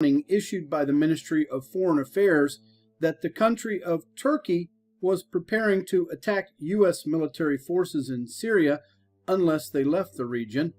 issued by the Ministry of Foreign Affairs that the country of Turkey was preparing to attack U.S. military forces in Syria unless they left the region.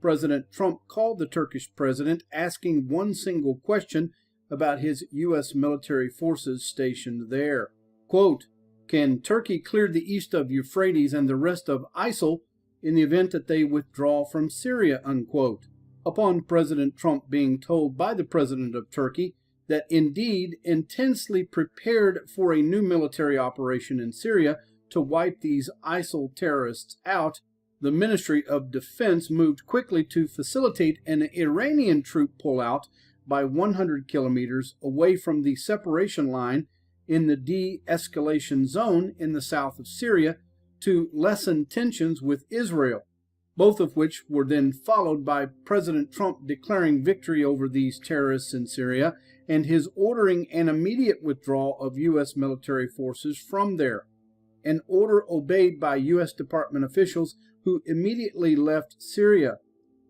President Trump called the Turkish president, asking one single question about his U.S. military forces stationed there. Quote, "Can Turkey clear the east of Euphrates and the rest of ISIL in the event that they withdraw from Syria?" Unquote. Upon President Trump being told by the president of Turkey that indeed intensely prepared for a new military operation in Syria to wipe these ISIL terrorists out, the Ministry of Defense moved quickly to facilitate an Iranian troop pullout by 100 kilometers away from the separation line in the de-escalation zone in the south of Syria to lessen tensions with Israel, both of which were then followed by President Trump declaring victory over these terrorists in Syria and his ordering an immediate withdrawal of U.S. military forces from there, an order obeyed by U.S. Department officials who immediately left Syria,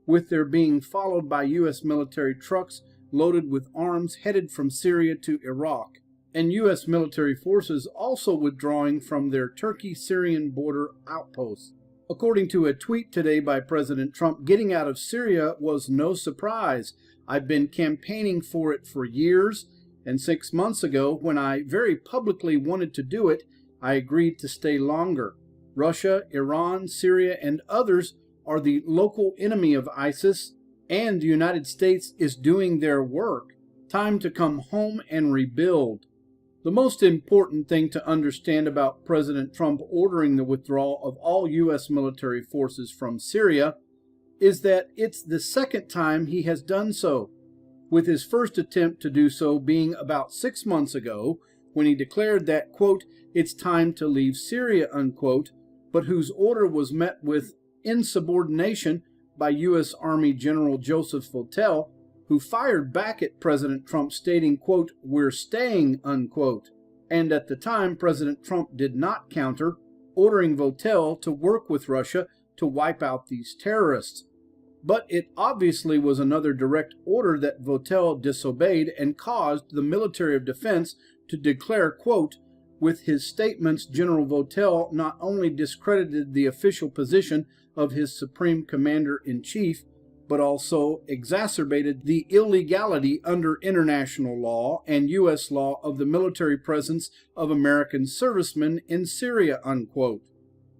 with their being followed by U.S. military trucks loaded with arms headed from Syria to Iraq, and U.S. military forces also withdrawing from their Turkey-Syrian border outposts. According to a tweet today by President Trump, getting out of Syria was no surprise. I've been campaigning for it for years, and 6 months ago, when I very publicly wanted to do it, I agreed to stay longer. Russia, Iran, Syria, and others are the local enemy of ISIS, and the United States is doing their work. Time to come home and rebuild. The most important thing to understand about President Trump ordering the withdrawal of all U.S. military forces from Syria is that it's the second time he has done so, with his first attempt to do so being about 6 months ago, when he declared that, quote, "it's time to leave Syria," unquote, but whose order was met with insubordination by U.S. Army General Joseph Votel, who fired back at President Trump stating, quote, "we're staying," unquote. And at the time, President Trump did not counter, ordering Votel to work with Russia to wipe out these terrorists. But it obviously was another direct order that Votel disobeyed and caused the Military of Defense to declare, quote, "with his statements, General Votel not only discredited the official position of his Supreme Commander-in-Chief, but also exacerbated the illegality under international law and U.S. law of the military presence of American servicemen in Syria," unquote.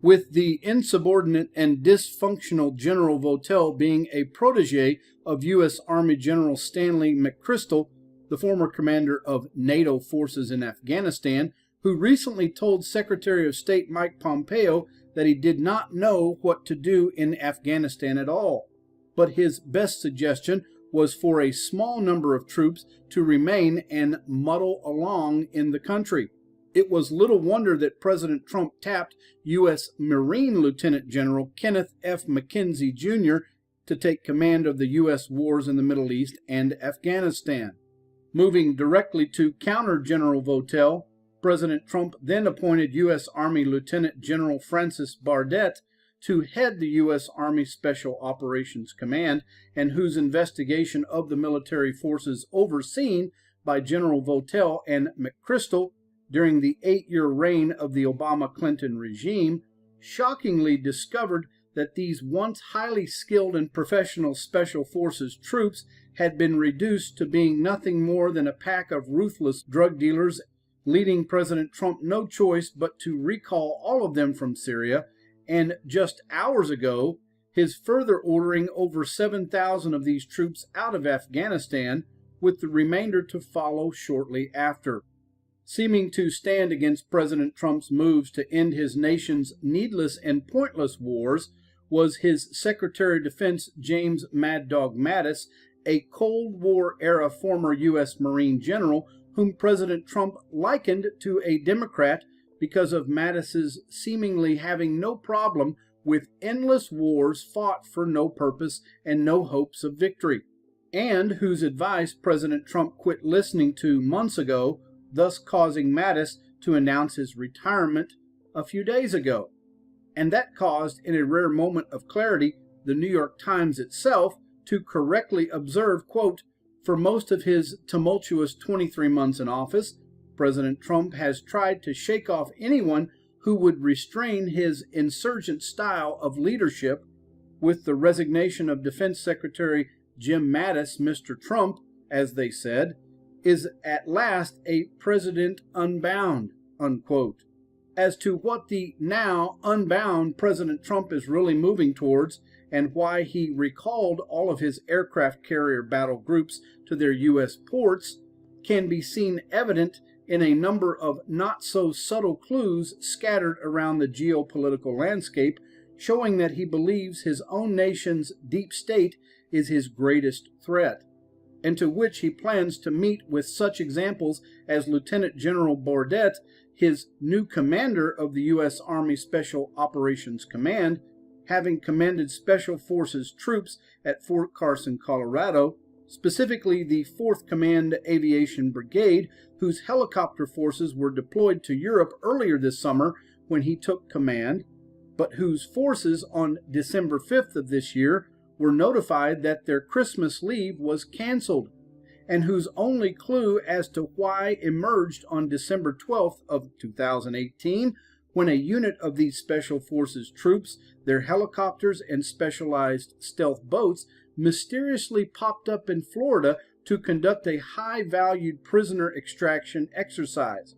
With the insubordinate and dysfunctional General Votel being a protege of U.S. Army General Stanley McChrystal, the former commander of NATO forces in Afghanistan, who recently told Secretary of State Mike Pompeo that he did not know what to do in Afghanistan at all. But his best suggestion was for a small number of troops to remain and muddle along in the country. It was little wonder that President Trump tapped U.S. Marine Lieutenant General Kenneth F. McKenzie, Jr. to take command of the U.S. wars in the Middle East and Afghanistan. Moving directly to counter General Votel, President Trump then appointed U.S. Army Lieutenant General Francis Bardette to head the U.S. Army Special Operations Command, and whose investigation of the military forces overseen by General Votel and McChrystal during the 8-year reign of the Obama-Clinton regime, shockingly discovered that these once highly skilled and professional Special Forces troops had been reduced to being nothing more than a pack of ruthless drug dealers, leaving President Trump no choice but to recall all of them from Syria, and just hours ago, his further ordering over 7,000 of these troops out of Afghanistan, with the remainder to follow shortly after. Seeming to stand against President Trump's moves to end his nation's needless and pointless wars was his Secretary of Defense James Mad Dog Mattis, a Cold War-era former U.S. Marine general whom President Trump likened to a Democrat because of Mattis's seemingly having no problem with endless wars fought for no purpose and no hopes of victory, and whose advice President Trump quit listening to months ago, thus causing Mattis to announce his retirement a few days ago. And that caused, in a rare moment of clarity, the New York Times itself to correctly observe, quote, For most of his tumultuous 23 months in office, President Trump has tried to shake off anyone who would restrain his insurgent style of leadership. With the resignation of Defense Secretary Jim Mattis, Mr. Trump, as they said, is at last a president unbound, unquote. As to what the now unbound President Trump is really moving towards and why he recalled all of his aircraft carrier battle groups to their U.S. ports can be seen evident in a number of not-so-subtle clues scattered around the geopolitical landscape, showing that he believes his own nation's deep state is his greatest threat, and to which he plans to meet with such examples as Lieutenant General Bordet, his new commander of the U.S. Army Special Operations Command, having commanded Special Forces troops at Fort Carson, Colorado, specifically the 4th Command Aviation Brigade, whose helicopter forces were deployed to Europe earlier this summer when he took command, but whose forces on December 5th of this year were notified that their Christmas leave was canceled, and whose only clue as to why emerged on December 12th of 2018, when a unit of these Special Forces troops, their helicopters and specialized stealth boats, mysteriously popped up in Florida to conduct a high-valued prisoner extraction exercise,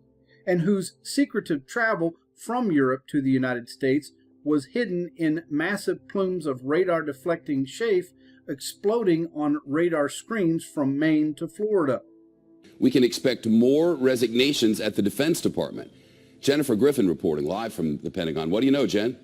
and whose secretive travel from Europe to the United States was hidden in massive plumes of radar-deflecting chaff exploding on radar screens from Maine to Florida. We can expect more resignations at the Defense Department. Jennifer Griffin reporting live from the Pentagon. What do you know, Jen?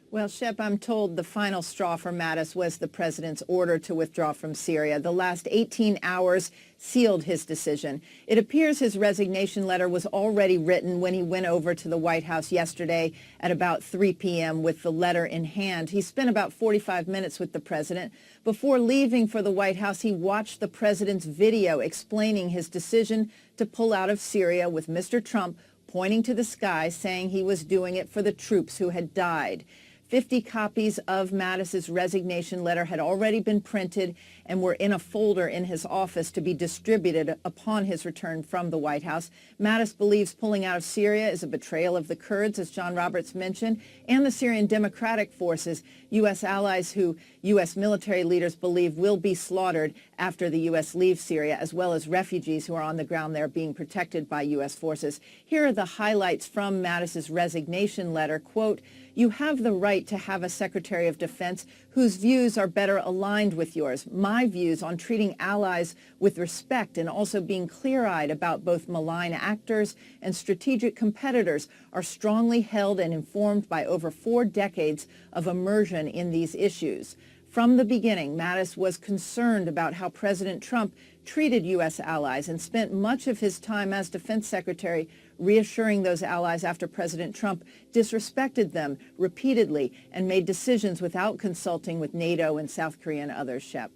Well, Shep, I'm told the final straw for Mattis was the president's order to withdraw from Syria. The last 18 hours sealed his decision. It appears his resignation letter was already written when he went over to the White House yesterday at about 3 p.m. with the letter in hand. He spent about 45 minutes with the president. Before leaving for the White House, he watched the president's video explaining his decision to pull out of Syria, with Mr. Trump pointing to the sky, saying he was doing it for the troops who had died. 50 copies of Mattis's resignation letter had already been printed and were in a folder in his office to be distributed upon his return from the White House. Mattis believes pulling out of Syria is a betrayal of the Kurds, as John Roberts mentioned, and the Syrian Democratic Forces, U.S. allies who U.S. military leaders believe will be slaughtered after the U.S. leaves Syria, as well as refugees who are on the ground there being protected by U.S. forces. Here are the highlights from Mattis's resignation letter. Quote, "You have the right to have a Secretary of Defense whose views are better aligned with yours. My views on treating allies with respect and also being clear-eyed about both malign actors and strategic competitors are strongly held and informed by over 4 decades of immersion in these issues." From the beginning, Mattis was concerned about how President Trump treated U.S. allies and spent much of his time as Defense Secretary reassuring those allies after President Trump disrespected them repeatedly and made decisions without consulting with NATO and South Korea and others, Shep.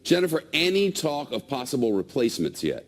Jennifer, any talk of possible replacements yet?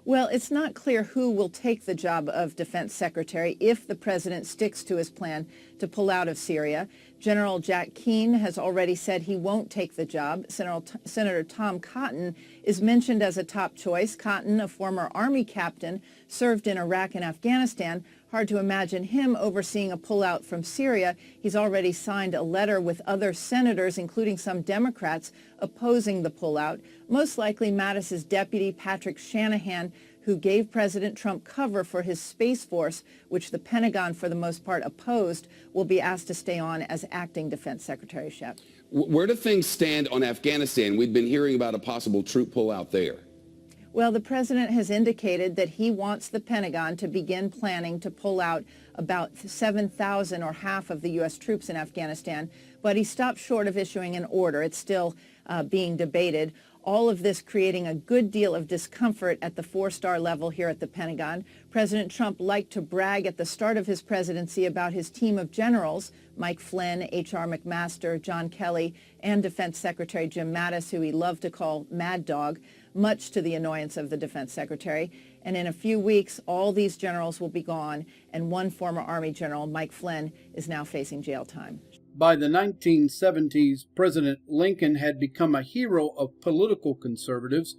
Well, it's not clear who will take the job of Defense Secretary if the president sticks to his plan to pull out of Syria. General Jack Keane has already said he won't take the job. Senator Tom Cotton is mentioned as a top choice. Cotton, a former Army captain, served in Iraq and Afghanistan. Hard to imagine him overseeing a pullout from Syria. He's already signed a letter with other senators, including some Democrats, opposing the pullout. Most likely Mattis's deputy, Patrick Shanahan, who gave President Trump cover for his Space Force, which the Pentagon, for the most part, opposed, will be asked to stay on as acting Defense Secretary. Shep. Where do things stand on Afghanistan? We've been hearing about a possible troop pullout there. Well, the president has indicated that he wants the Pentagon to begin planning to pull out about 7,000 or half of the U.S. troops in Afghanistan, but he stopped short of issuing an order. It's still being debated. All of this creating a good deal of discomfort at the 4-star level here at the Pentagon. President Trump liked to brag at the start of his presidency about his team of generals, Mike Flynn, H.R. McMaster, John Kelly, and Defense Secretary Jim Mattis, who he loved to call Mad Dog, much to the annoyance of the Defense Secretary. And in a few weeks, all these generals will be gone, and one former Army general, Mike Flynn, is now facing jail time. By the 1970s, President Lincoln had become a hero of political conservatives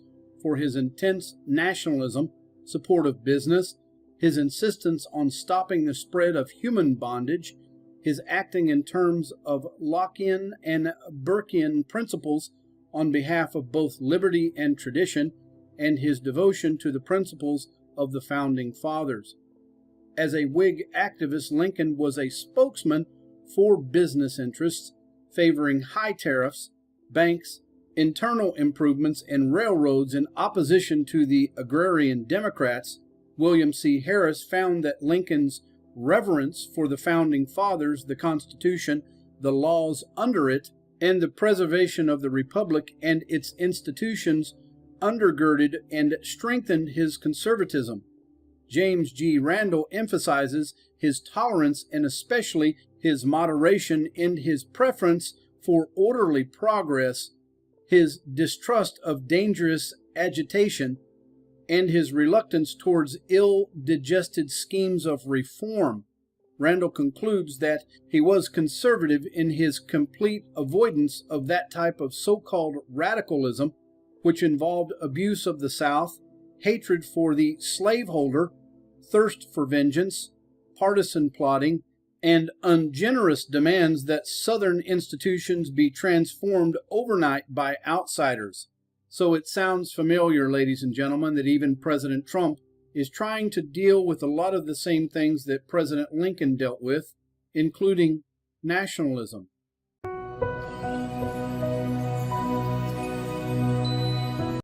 for his intense nationalism, support of business, his insistence on stopping the spread of human bondage, his acting in terms of Lockean and Burkean principles on behalf of both liberty and tradition, and his devotion to the principles of the Founding Fathers. As a Whig activist, Lincoln was a spokesman for business interests, favoring high tariffs, banks, internal improvements, and railroads in opposition to the agrarian Democrats. William C. Harris found that Lincoln's reverence for the Founding Fathers, the Constitution, the laws under it, and the preservation of the Republic and its institutions undergirded and strengthened his conservatism. James G. Randall emphasizes his tolerance and especially his moderation and his preference for orderly progress, his distrust of dangerous agitation, and his reluctance towards ill-digested schemes of reform. Randall concludes that he was conservative in his complete avoidance of that type of so-called radicalism, which involved abuse of the South, hatred for the slaveholder, thirst for vengeance, partisan plotting, and ungenerous demands that Southern institutions be transformed overnight by outsiders. So it sounds familiar, ladies and gentlemen, that even President Trump is trying to deal with a lot of the same things that President Lincoln dealt with, including nationalism.